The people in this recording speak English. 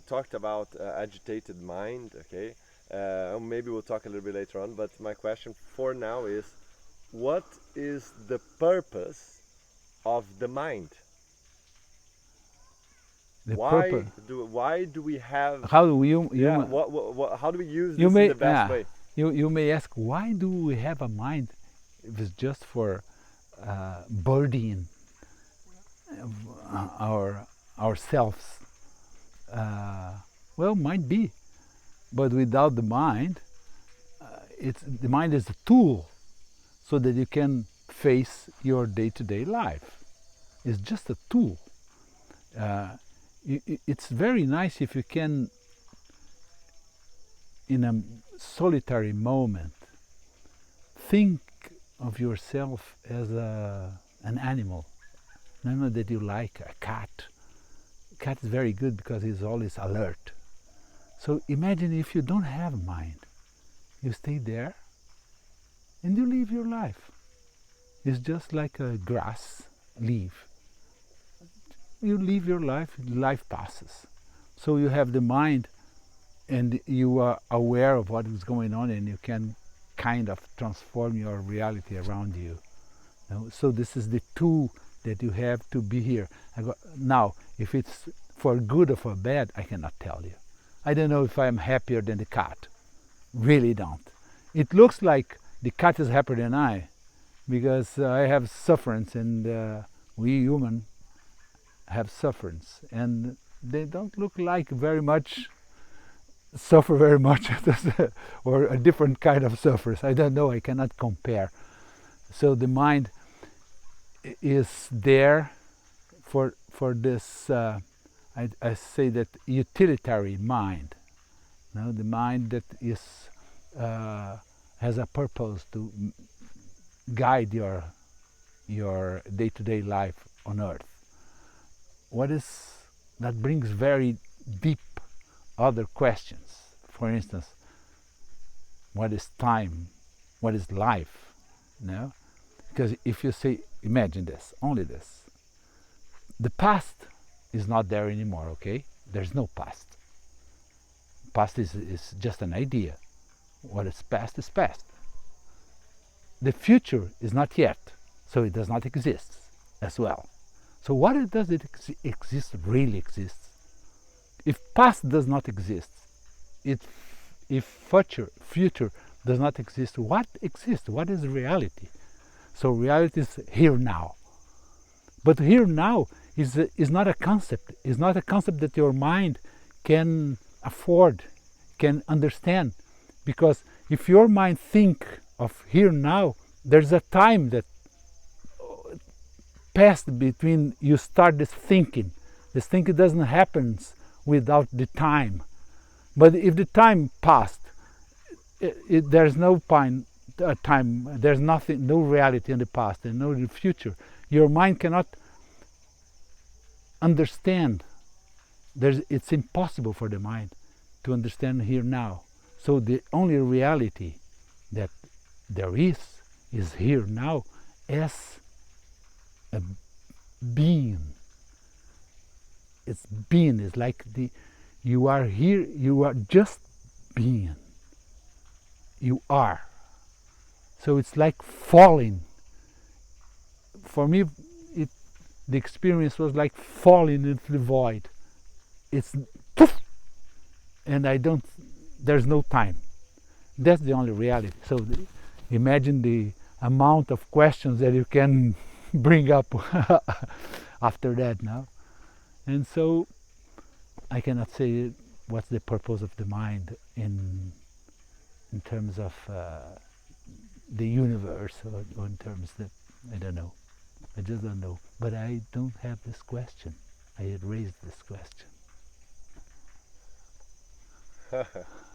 talked about agitated mind, okay? Maybe we'll talk a little bit later on, but my question for now is, what is the purpose of the mind? The purpose. Why do we have, How do you yeah, you how do we use you this in may the best way? you may ask, why do we have a mind if it's just for burdening our ourselves? Uh, well, might be, but without the mind, it's the mind is a tool so that you can face your day-to-day life. It's just a tool. Uh, it's very nice if you can, in a solitary moment, think of yourself as an animal. An animal that you like, a cat. A cat is very good because he's always alert. So imagine if you don't have a mind. You stay there and you live your life. It's just like a grass leaf. You live your life, life passes. So you have the mind and you are aware of what is going on and you can kind of transform your reality around you. So this is the tool that you have to be here. Now, if it's for good or for bad, I cannot tell you. I don't know if I'm happier than the cat. Really don't. It looks like the cat is happier than I, because I have sufferance, and we human have sufferance, and they don't look like very much suffer very much or a different kind of suffers. I don't know. I cannot compare. So the mind is there for this. I say that utilitarian mind. No, the mind that is has a purpose to guide your day-to-day life on Earth. What is that brings very deep other questions. For instance, what is time? What is life? No, because if you say, imagine this, only this, the past is not there anymore. Okay, there's no past. Past is just an idea. What is past is past. The future is not yet, so it does not exist as well. So what it does it exist really exists? If past does not exist, if future does not exist, what exists? What is reality? So reality is here now. But here now is not a concept. Is not a concept that your mind can afford, can understand. Because if your mind think of here now, there's a time that passed between you start this thinking. This thinking doesn't happen without the time. But if the time passed, there's no time, there's nothing, no reality in the past and no in the future. Your mind cannot understand. It's impossible for the mind to understand here now. So the only reality that there is here now as a being. It's being. It's like you are here. You are just being. You are. So it's like falling. For me, the experience was like falling into the void. It's poof, and I don't. There's no time. That's the only reality. So imagine the amount of questions that you can bring up after that now. And so I cannot say what's the purpose of the mind in terms of the universe, or in terms that I don't know. I just don't know. But I don't have this question. I had raised this question.